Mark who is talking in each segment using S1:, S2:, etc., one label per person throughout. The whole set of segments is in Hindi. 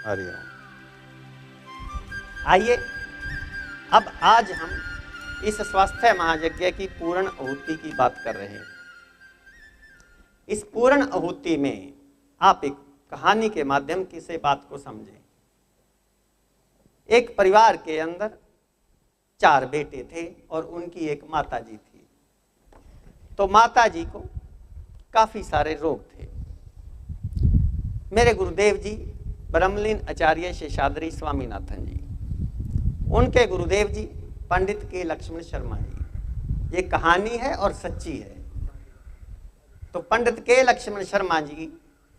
S1: हरिओम।
S2: आइए अब आज हम इस स्वास्थ्य महायज्ञ की पूर्ण आहुति की बात कर रहे हैं। इस पूर्ण आहुति में आप एक कहानी के माध्यम से बात को समझें। एक परिवार के अंदर 4 बेटे थे और उनकी एक माता जी थी। तो माता जी को काफी सारे रोग थे। मेरे गुरुदेव जी ब्रह्मलीन आचार्य शेषाद्री स्वामीनाथन जी, उनके गुरुदेव जी पंडित के लक्ष्मण शर्मा जी। ये कहानी है और सच्ची है। तो पंडित के लक्ष्मण शर्मा जी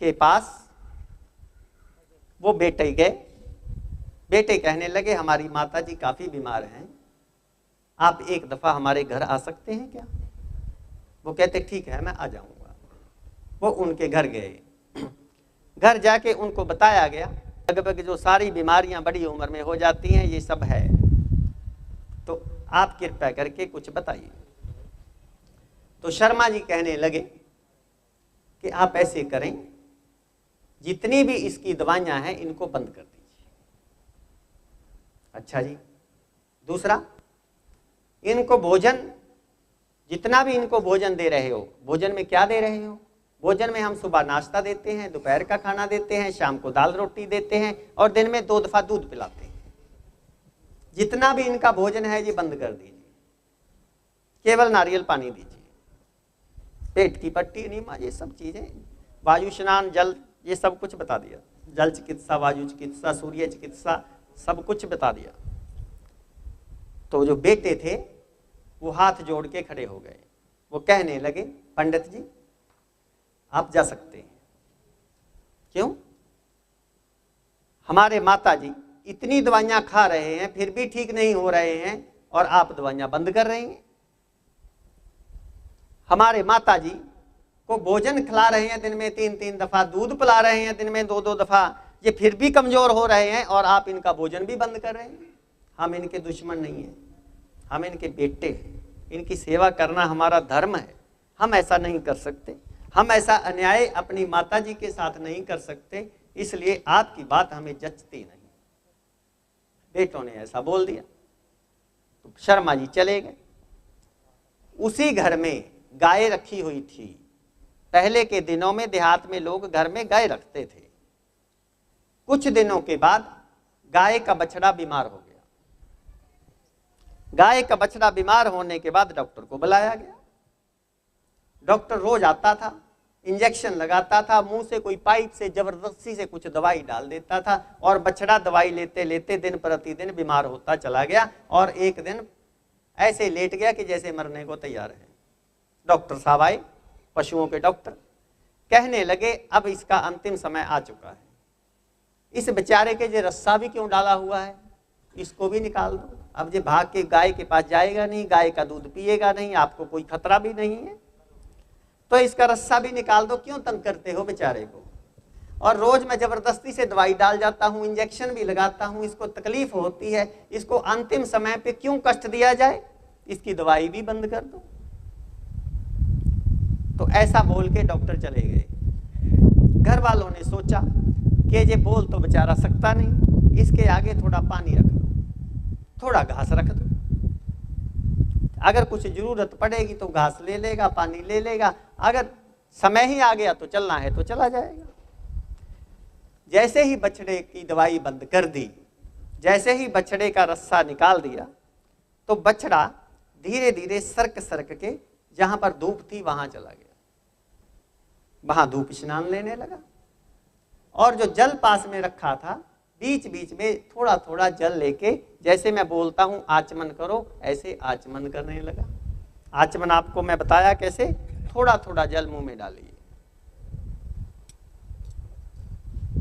S2: के पास वो बेटे गए। बेटे कहने लगे हमारी माता जी काफी बीमार हैं, आप एक दफा हमारे घर आ सकते हैं क्या? वो कहते ठीक है मैं आ जाऊंगा। वो उनके घर गए। घर जाके उनको बताया गया लगभग जो सारी बीमारियां बड़ी उम्र में हो जाती हैं ये सब है, तो आप कृपया करके कुछ बताइए। तो शर्मा जी कहने लगे कि आप ऐसे करें, जितनी भी इसकी दवाइयां हैं इनको बंद कर दीजिए। अच्छा जी। दूसरा, इनको भोजन, जितना भी इनको भोजन दे रहे हो, भोजन में क्या दे रहे हो? भोजन में हम सुबह नाश्ता देते हैं, दोपहर का खाना देते हैं, शाम को दाल रोटी देते हैं और दिन में 2 दफा दूध पिलाते हैं। जितना भी इनका भोजन है ये बंद कर दीजिए, केवल नारियल पानी दीजिए। पेट की पट्टी, नीमा, ये सब चीजें, वायु स्नान, जल, ये सब कुछ बता दिया। जल चिकित्सा, वायु चिकित्सा, सूर्य चिकित्सा, सब कुछ बता दिया। तो जो बेटे थे वो हाथ जोड़ के खड़े हो गए। वो कहने लगे पंडित जी आप जा सकते हैं। क्यों? हमारे माता जी इतनी दवाइयां खा रहे हैं फिर भी ठीक नहीं हो रहे हैं और आप दवाइयां बंद कर रहे हैं। हमारे माता जी को भोजन खिला रहे हैं, दिन में 3-3 दफा दूध पिला रहे हैं, दिन में 2-2 दफा, ये फिर भी कमजोर हो रहे हैं और आप इनका भोजन भी बंद कर रहे हैं। हम इनके दुश्मन नहीं हैं, हम इनके बेटे हैं, इनकी सेवा करना हमारा धर्म है। हम ऐसा नहीं कर सकते, हम ऐसा अन्याय अपनी माता जी के साथ नहीं कर सकते, इसलिए आपकी बात हमें जचती नहीं। बेटों ने ऐसा बोल दिया तो शर्मा जी चले गए। उसी घर में गाय रखी हुई थी। पहले के दिनों में देहात में लोग घर में गाय रखते थे। कुछ दिनों के बाद गाय का बछड़ा बीमार हो गया। गाय का बछड़ा बीमार होने के बाद डॉक्टर को बुलाया गया। डॉक्टर रोज आता था, इंजेक्शन लगाता था, मुंह से कोई पाइप से जबरदस्ती से कुछ दवाई डाल देता था और बछड़ा दवाई लेते लेते दिन प्रतिदिन बीमार होता चला गया और एक दिन ऐसे लेट गया कि जैसे मरने को तैयार है। डॉक्टर साहब आए, पशुओं के डॉक्टर, कहने लगे अब इसका अंतिम समय आ चुका है। इस बेचारे के जो रस्सा भी क्यों डाला हुआ है इसको भी निकाल दो। अब ये भाग के गाय के पास जाएगा नहीं, गाय का दूध पिएगा नहीं, आपको कोई खतरा भी नहीं है, तो इसका रस्सा भी निकाल दो। क्यों तंग करते हो बेचारे को? और रोज मैं जबरदस्ती से दवाई डाल जाता हूं, इंजेक्शन भी लगाता हूं, इसको तकलीफ होती है, इसको अंतिम समय पे क्यों कष्ट दिया जाए? इसकी दवाई भी बंद कर दो। तो ऐसा बोल के डॉक्टर चले गए। घर वालों ने सोचा कि ये बोल तो बेचारा सकता नहीं, इसके आगे थोड़ा पानी रख दो, थोड़ा घास रख दो, अगर कुछ जरूरत पड़ेगी तो घास ले लेगा, पानी ले लेगा, अगर समय ही आ गया तो चलना है तो चला जाएगा। जैसे ही बछड़े की दवाई बंद कर दी, जैसे ही बछड़े का रस्सा निकाल दिया, तो बछड़ा धीरे धीरे सरक सरक के जहां पर धूप थी वहां चला गया। वहां धूप स्नान लेने लगा और जो जल पास में रखा था बीच बीच में थोड़ा थोड़ा जल लेके, जैसे मैं बोलता हूं आचमन करो, ऐसे आचमन करने लगा। आचमन आपको मैं बताया कैसे, थोड़ा थोड़ा जल मुंह में डालिए।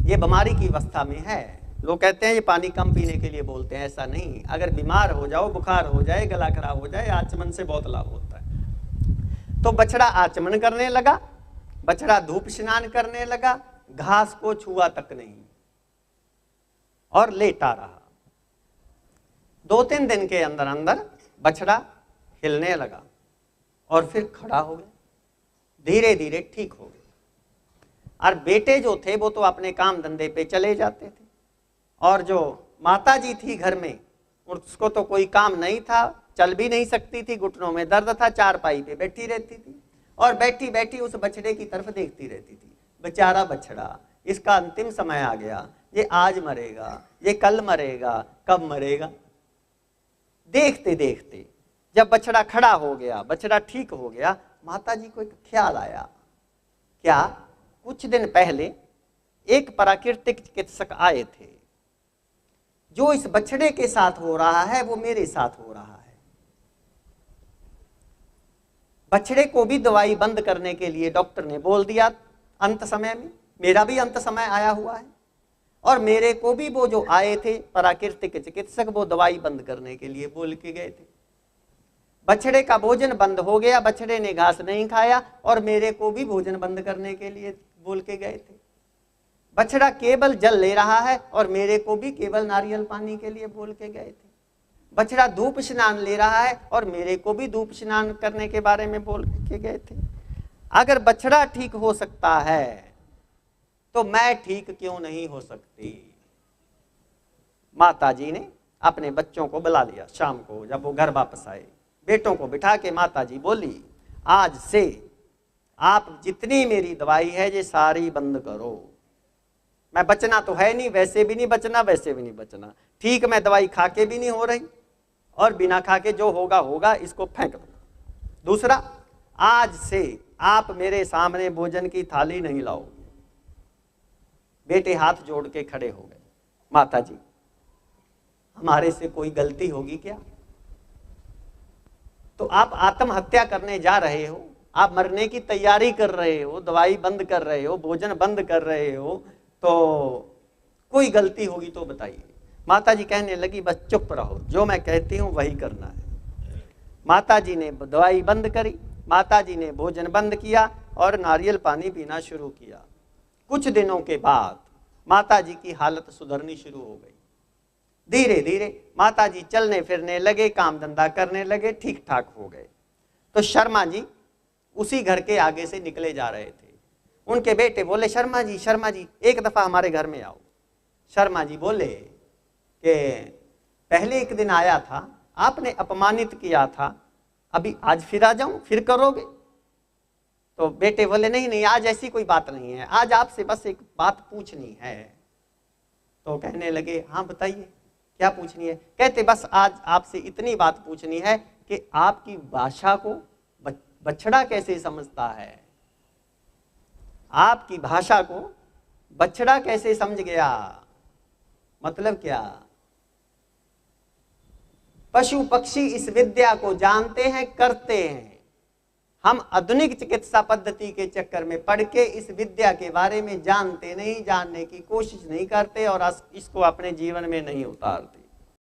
S2: ये बीमारी की अवस्था में है। लोग कहते हैं ये पानी कम पीने के लिए बोलते हैं, ऐसा नहीं। अगर बीमार हो जाओ, बुखार हो जाए, गला खराब हो जाए, आचमन से बहुत लाभ होता है। तो बछड़ा आचमन करने लगा, बछड़ा धूप स्नान करने लगा, घास को छुआ तक नहीं और लेटा रहा। 2-3 दिन के अंदर अंदर बछड़ा हिलने लगा और फिर खड़ा हो गया, धीरे धीरे ठीक हो गया। और बेटे जो थे वो तो अपने काम धंधे पे चले जाते थे। और जो माता जी थी घर में, उसको तो कोई काम नहीं था, चल भी नहीं सकती थी, घुटनों में दर्द था, चारपाई पे बैठी रहती थी और बैठी बैठी उस बछड़े की तरफ देखती रहती थी। बेचारा बछड़ा, इसका अंतिम समय आ गया, ये आज मरेगा, ये कल मरेगा, कब मरेगा। देखते देखते जब बछड़ा खड़ा हो गया, बछड़ा ठीक हो गया, माता जी को एक ख्याल आया। क्या? कुछ दिन पहले एक प्राकृतिक चिकित्सक आए थे, जो इस बछड़े के साथ हो रहा है वो मेरे साथ हो रहा है। बछड़े को भी दवाई बंद करने के लिए डॉक्टर ने बोल दिया अंत समय में, मेरा भी अंत समय आया हुआ है, और मेरे को भी वो जो आए थे प्राकृतिक चिकित्सक, वो दवाई बंद करने के लिए बोल के गए थे। बछड़े का भोजन बंद हो गया, बछड़े ने घास नहीं खाया, और मेरे को भी भोजन बंद करने के लिए बोल के गए थे। बछड़ा केवल जल ले रहा है और मेरे को भी केवल नारियल पानी के लिए बोल के गए थे। बछड़ा धूप स्नान ले रहा है और मेरे को भी धूप स्नान करने के बारे में बोल के गए थे। अगर बछड़ा ठीक हो सकता है तो मैं ठीक क्यों नहीं हो सकती? माता जी ने अपने बच्चों को बुला लिया। शाम को जब वो घर वापस आए, बेटों को बिठा के माता जी बोली, आज से आप जितनी मेरी दवाई है ये सारी बंद करो। मैं बचना तो है नहीं, वैसे भी नहीं बचना, वैसे भी नहीं बचना। ठीक, मैं दवाई खा के भी नहीं हो रही, और बिना खा के जो होगा होगा, इसको फेंक दो। दूसरा, आज से आप मेरे सामने भोजन की थाली नहीं लाओ। बेटे हाथ जोड़ के खड़े हो गए। माता जी, हमारे से कोई गलती होगी क्या? तो आप आत्महत्या करने जा रहे हो, आप मरने की तैयारी कर रहे हो, दवाई बंद कर रहे हो, भोजन बंद कर रहे हो, तो कोई गलती होगी तो बताइए। माता जी कहने लगी, बस चुप रहो, जो मैं कहती हूं वही करना है। माता जी ने दवाई बंद करी, माता जी ने भोजन बंद किया और नारियल पानी पीना शुरू किया। कुछ दिनों के बाद माता जी की हालत सुधरनी शुरू हो गई। धीरे धीरे माता जी चलने फिरने लगे, काम धंधा करने लगे, ठीक ठाक हो गए। तो शर्मा जी उसी घर के आगे से निकले जा रहे थे। उनके बेटे बोले, शर्मा जी एक दफा हमारे घर में आओ। शर्मा जी बोले कि पहले एक दिन आया था, आपने अपमानित किया था, अभी आज फिर आ जाऊं, फिर करोगे? तो बेटे बोले, नहीं, आज ऐसी कोई बात नहीं है, आज आपसे बस एक बात पूछनी है। तो कहने लगे, हाँ बताइए, क्या पूछनी है? कहते, बस आज आपसे इतनी बात पूछनी है कि आपकी भाषा को बछड़ा कैसे समझता है? आपकी भाषा को बछड़ा कैसे समझ गया? मतलब क्या? पशु पक्षी इस विद्या को जानते हैं, करते हैं। हम आधुनिक चिकित्सा पद्धति के चक्कर में पड़ के इस विद्या के बारे में जानते नहीं, जानने की कोशिश नहीं करते और इसको अपने जीवन में नहीं उतारते।